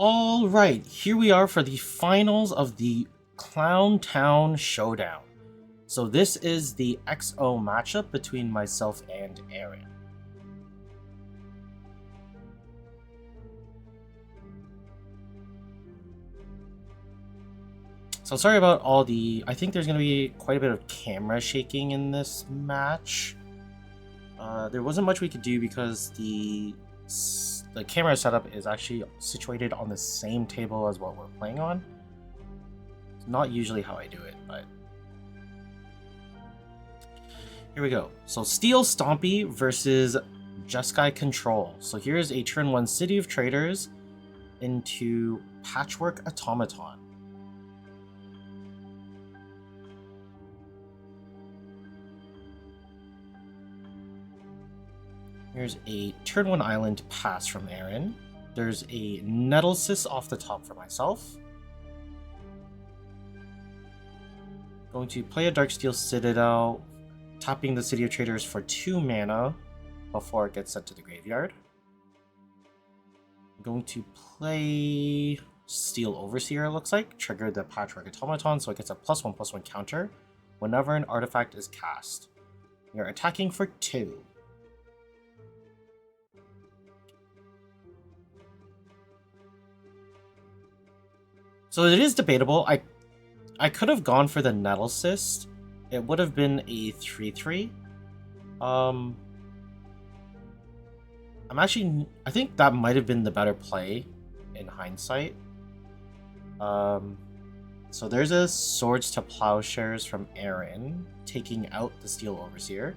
All right, here we are for the finals of the Clown Town Showdown. So this is the XO matchup between myself and Aron. So sorry about all the... I think there's going to be quite a bit of camera shaking in this match. There wasn't much we could do because the camera setup is actually situated on the same table as what we're playing on. It's not usually how I do it, but... Here we go. So Steel Stompy versus Jeskai Control. So here's a turn 1 City of Traders into Patchwork Automaton. Here's a turn 1 island pass from Aron. There's a Nettlesis off the top for myself. Going to play a Darksteel Citadel, tapping the City of Traders for 2 mana before it gets sent to the graveyard. I'm going to play Steel Overseer, it looks like, trigger the Patchwork Automaton so it gets a +1/+1 counter whenever an artifact is cast. You're attacking for 2. So it is debatable. I could have gone for the Nettlesis. It would have been a 3/3. I think that might have been the better play in hindsight. So there's a Swords to Plowshares from Aron, taking out the Steel Overseer.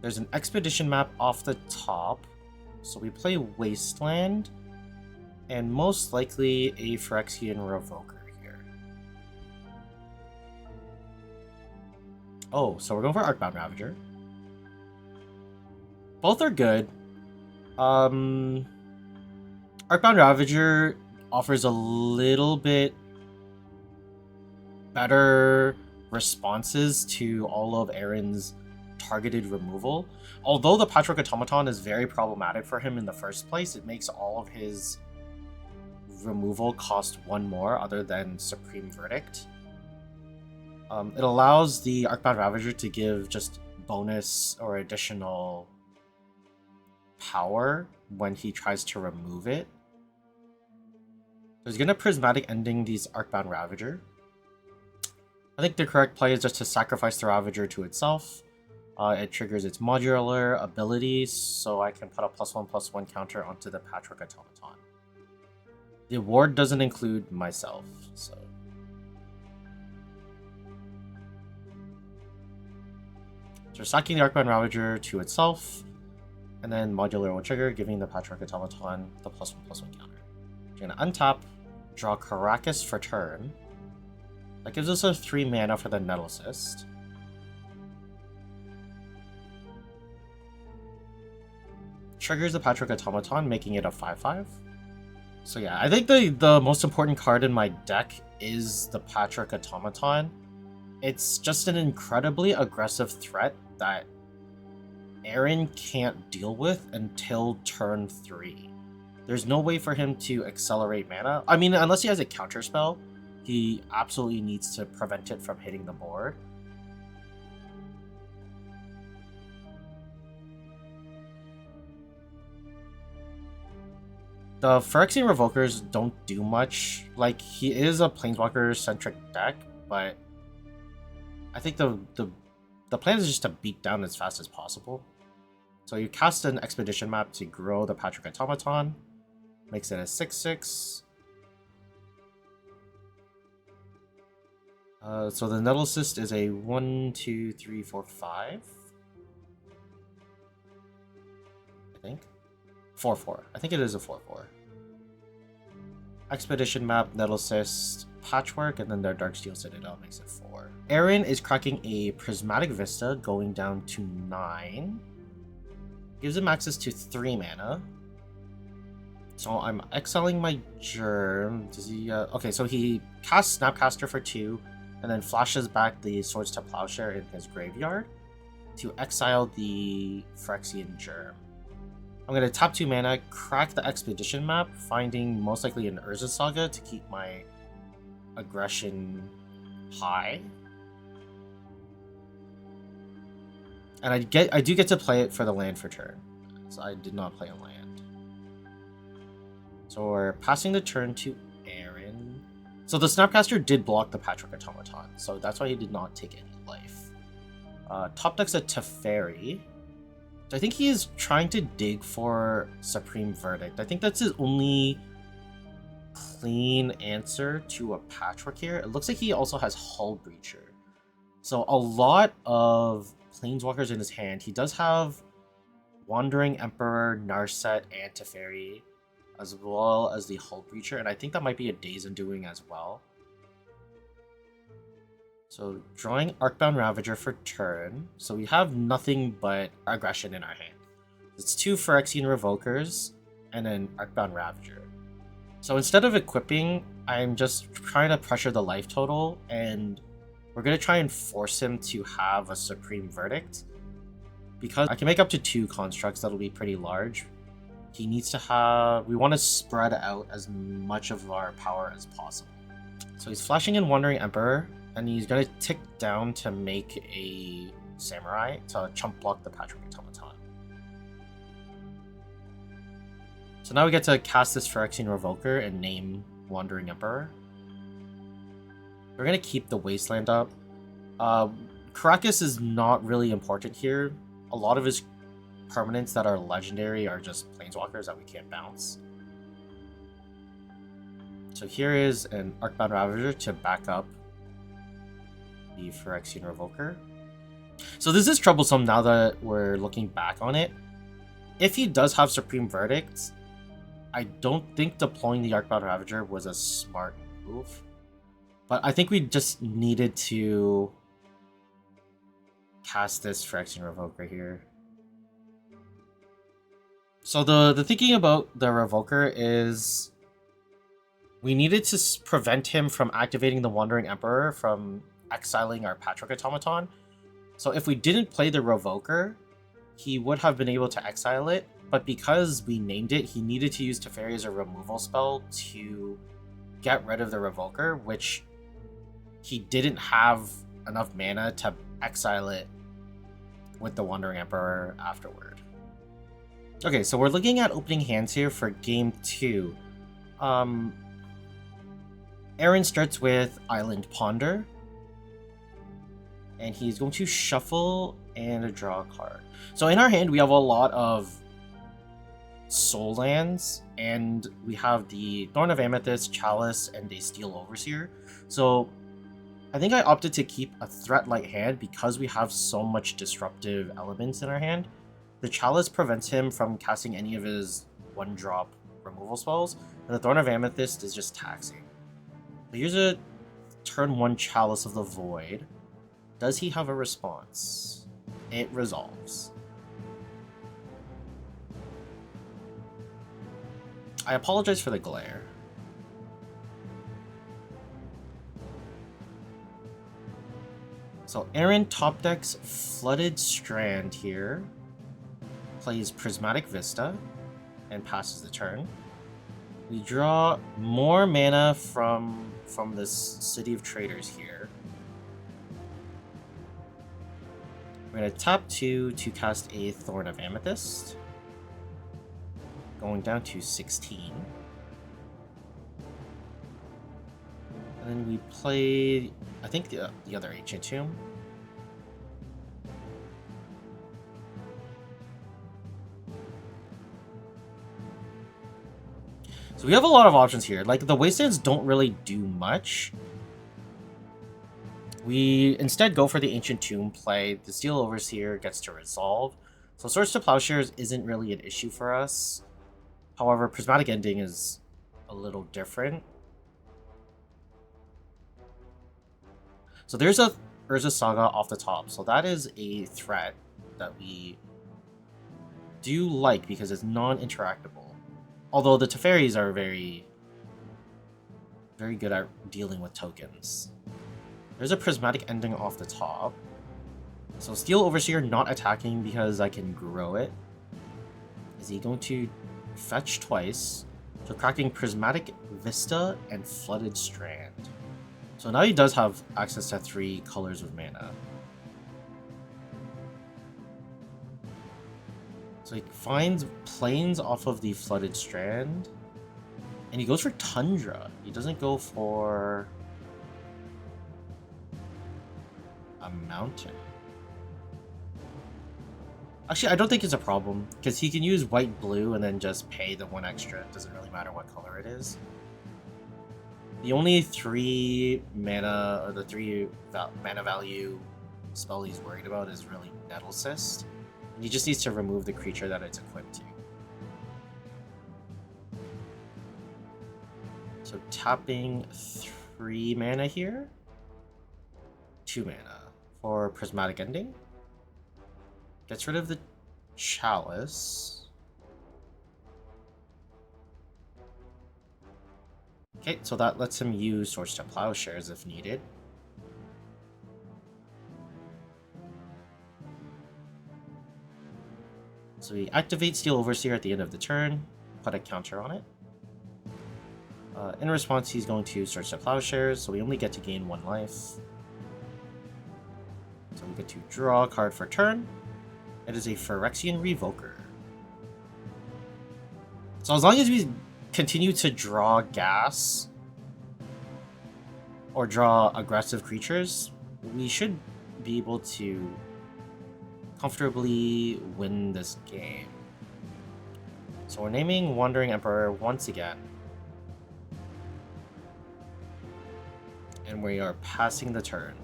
There's an Expedition map off the top. So we play Wasteland, and most likely a Phyrexian Revoker here. Oh, so we're going for Arcbound Ravager. Both are good. Arcbound Ravager offers a little bit better responses to all of Aron's targeted removal. Although the Patchwork Automaton is very problematic for him in the first place, it makes all of his removal cost 1 more other than Supreme Verdict. It allows the Arcbound Ravager to give just bonus or additional power when he tries to remove it. So he's going to Prismatic Ending these Arcbound Ravager. I think the correct play is just to sacrifice the Ravager to itself. It triggers its modular ability, so I can put a +1/+1 counter onto the Patchwork Automaton. The award doesn't include myself, so... So sacking the Arcbound Ravager to itself, and then Modular will trigger, giving the Patchwork Automaton the +1/+1 counter. We're going to untap, draw Caracas for turn. That gives us a 3 mana for the Nettlesis. Triggers the Patchwork Automaton, making it a 5/5. So yeah, I think the most important card in my deck is the Patchwork Automaton. It's just an incredibly aggressive threat that Aron can't deal with until turn 3. There's no way for him to accelerate mana. I mean, unless he has a counter spell, he absolutely needs to prevent it from hitting the board. The Phyrexian Revokers don't do much. Like, he is a Planeswalker-centric deck, but I think the plan is just to beat down as fast as possible. So you cast an Expedition map to grow the Patchwork Automaton. Makes it a 6/6. So the Nettlesis is a 1, 2, 3, 4, 5. I think. 4/4. I think it is a 4/4. Expedition map, Nettlesis, Patchwork, and then their Darksteel Citadel makes it 4. Aron is cracking a Prismatic Vista, going down to 9. Gives him access to 3 mana. So I'm exiling my Germ. Does he... okay, so he casts Snapcaster for 2, and then flashes back the Swords to Plowshare in his graveyard to exile the Phyrexian Germ. I'm going to tap 2 mana, crack the Expedition map, finding most likely an Urza Saga to keep my aggression high. And I do get to play it for the land for turn. So I did not play a land. So we're passing the turn to Aron. So the Snapcaster did block the Patrick Automaton, so that's why he did not take any life. Top deck's a Teferi. So I think he is trying to dig for Supreme Verdict. I think that's his only clean answer to a Patrick here. It looks like he also has Hull Breacher. So a lot of Planeswalkers in his hand. He does have Wandering Emperor, Narset, and Teferi, as well as the Hull Breacher, and I think that might be a Days Undoing as well. So drawing Arcbound Ravager for turn. So we have nothing but aggression in our hand. It's 2 Phyrexian Revokers and an Arcbound Ravager. So instead of equipping, I'm just trying to pressure the life total, and we're going to try and force him to have a Supreme Verdict. Because I can make up to 2 constructs that'll be pretty large. He needs to have... We want to spread out as much of our power as possible. So he's flashing in Wandering Emperor, and he's going to tick down to make a Samurai to chump block the Patrick Automaton. So now we get to cast this Phyrexian Revoker and name Wandering Emperor. We're going to keep the Wasteland up. Caracas is not really important here. A lot of his permanents that are legendary are just Planeswalkers that we can't bounce. So here is an Arcbound Ravager to back up the Phyrexian Revoker. So this is troublesome now that we're looking back on it. If he does have Supreme Verdict, I don't think deploying the Arcbound Ravager was a smart move. But I think we just needed to cast this Phyrexian Revoker here. So the thinking about the Revoker is we needed to prevent him from activating the Wandering Emperor from exiling our Patrick Automaton. So if we didn't play the Revoker, he would have been able to exile it, but because we named it, he needed to use Teferi as a removal spell to get rid of the Revoker, which he didn't have enough mana to exile it with the Wandering Emperor afterward. Okay, so we're looking at opening hands here for game 2. Aron starts with Island Ponder, and he's going to shuffle and draw a card. So in our hand, we have a lot of soul lands, and we have the Thorn of Amethyst, Chalice, and a Steel Overseer. So I think I opted to keep a threat-light hand because we have so much disruptive elements in our hand. The Chalice prevents him from casting any of his 1-drop removal spells, and the Thorn of Amethyst is just taxing. So here's a turn 1 Chalice of the Void. Does he have a response? It resolves. I apologize for the glare. So Aron top decks Flooded Strand here, plays Prismatic Vista, and passes the turn. We draw more mana from this City of Traders here. We're going to tap 2 to cast a Thorn of Amethyst, going down to 16. And then we play, I think, the other Ancient Tomb. So we have a lot of options here. Like, the Wastelands don't really do much. We instead go for the Ancient Tomb play. The Steel Overseer gets to resolve. So Swords to Plowshares isn't really an issue for us. However, Prismatic Ending is a little different. So there's a Urza Saga off the top. So that is a threat that we do like because it's non-interactable. Although the Teferis are very good at dealing with tokens. There's a Prismatic Ending off the top. So Steel Overseer not attacking because I can grow it. is he going to fetch twice, so cracking Prismatic Vista and Flooded Strand. So now he does have access to 3 colors of mana. So he finds plains off of the Flooded Strand, and he goes for Tundra. He doesn't go for a mountain. Actually, I don't think it's a problem, because he can use white-blue and then just pay the 1 extra. It doesn't really matter what color it is. The only 3 mana, or the 3 mana value spell he's worried about is really Nettle Cyst. And he just needs to remove the creature that it's equipped to. So tapping 3 mana here. 2 mana for Prismatic Ending. Gets rid of the Chalice. Okay, so that lets him use Swords to Plowshares if needed. So we activate Steel Overseer at the end of the turn, put a counter on it. In response, he's going to Swords to Plowshares, so we only get to gain 1 life. So we get to draw a card for turn. It is a Phyrexian Revoker. So as long as we continue to draw gas or draw aggressive creatures, we should be able to comfortably win this game. So we're naming Wandering Emperor once again. And we are passing the turn.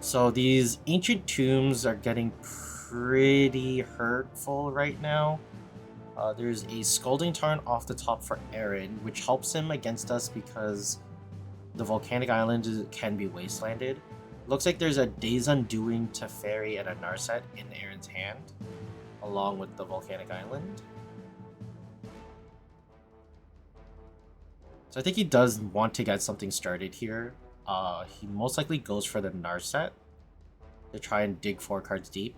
So these Ancient Tombs are getting pretty hurtful right now. There's a Scalding Tarn off the top for Aron, which helps him against us because the Volcanic Island can be wastelanded. Looks like there's a Days Undoing, Teferi, and a Narset in Aron's hand, along with the Volcanic Island. So I think he does want to get something started here. He most likely goes for the Narset to try and dig 4 cards deep.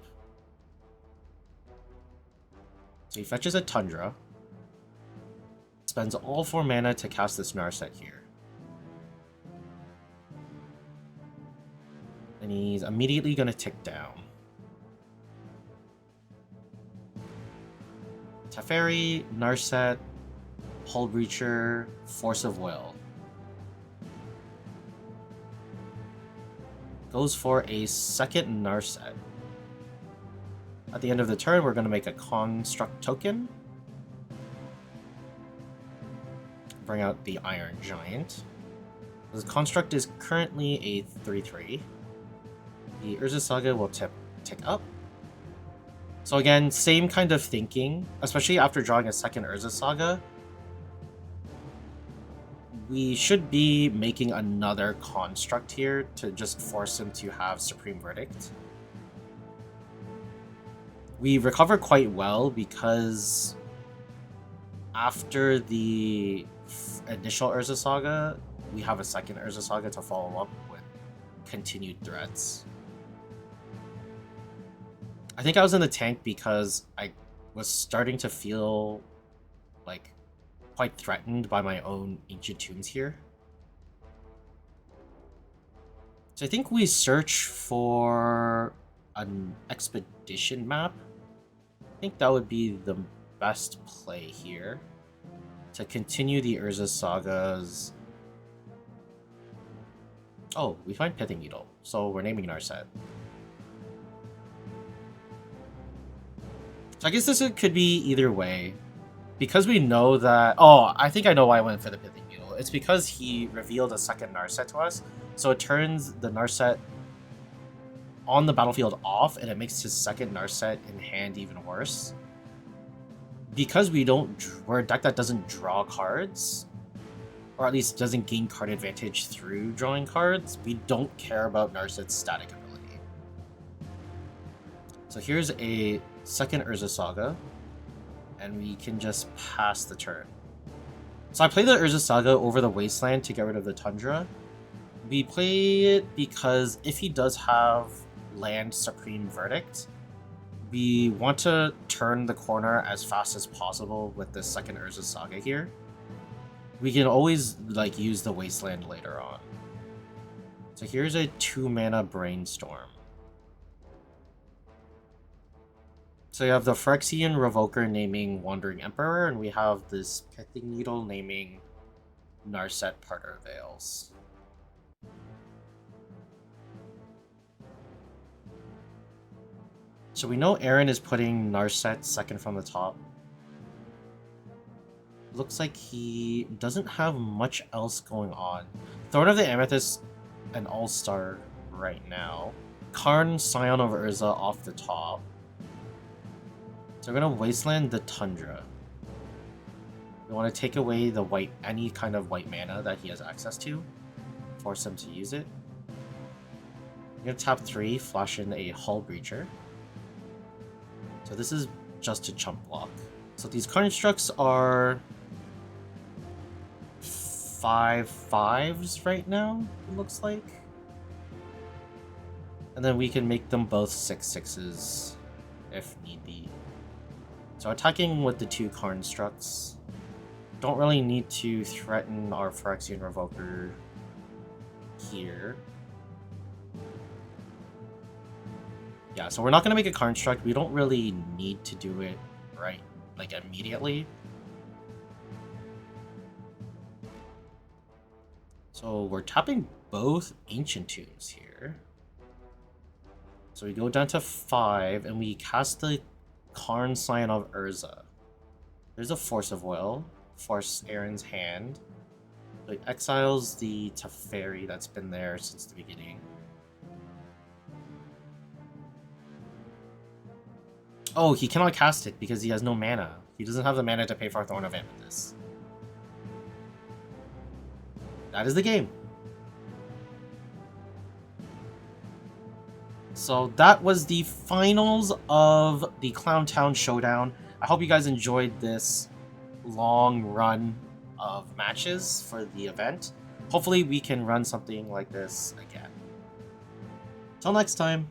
So he fetches a Tundra, spends all 4 mana to cast this Narset here. And he's immediately going to tick down. Teferi, Narset, Hull Breacher, Force of Will. Goes for a second Narset. At the end of the turn, we're going to make a Construct token. Bring out the Iron Giant. The Construct is currently a 3/3. The Urza Saga will tick up. So again, same kind of thinking, especially after drawing a second Urza Saga. We should be making another Construct here to just force him to have Supreme Verdict. We recover quite well because after the initial Urza Saga, we have a second Urza Saga to follow up with continued threats. I think I was in the tank because I was starting to feel like quite threatened by my own Ancient Tombs here. So I think we search for an expedition map. I think that would be the best play here to continue the Urza Sagas. Oh, we find Pithing Needle, so we're naming Narset. So I guess this could be either way. Because we know that... Oh, I think I know why I went for the Pithing Needle. It's because he revealed a second Narset to us, so it turns the Narset on the battlefield off, and it makes his second Narset in hand even worse. Because we're a deck that doesn't draw cards, or at least doesn't gain card advantage through drawing cards, we don't care about Narset's static ability. So here's a second Urza Saga, and we can just pass the turn. So I play the Urza Saga over the Wasteland to get rid of the Tundra. We play it because if he does have land Supreme Verdict, we want to turn the corner as fast as possible with the second Urza Saga here. We can always like use the Wasteland later on. So here's a 2-mana Brainstorm. So you have the Phyrexian Revoker naming Wandering Emperor, and we have this Pithing Needle naming Narset Parter Veils. So we know Aron is putting Narset second from the top. Looks like he doesn't have much else going on. Throne of the Amethyst, an all-star right now. Karn, Scion of Urza off the top. So we're gonna Wasteland the Tundra. We want to take away the white, any kind of white mana that he has access to. Force him to use it. We're gonna tap 3, flash in a Hull Breacher. So this is just a chump block. So these constructs are 5/5s right now, it looks like. And then we can make them both 6/6s if need be. So attacking with the 2 constructs. Don't really need to threaten our Phyrexian Revoker here. Yeah, so we're not going to make a construct. We don't really need to do it right, like, immediately. So we're tapping both Ancient Tombs here. So we go down to 5, and we cast the Karn Scion of Urza. There's a Force of Will. Force Aron's hand. It exiles the Teferi that's been there since the beginning. Oh, he cannot cast it because he has no mana. He doesn't have the mana to pay for Throne of Amethyst. That is the game. So that was the finals of the Clowntown Showdown. I hope you guys enjoyed this long run of matches for the event. Hopefully we can run something like this again. Till next time.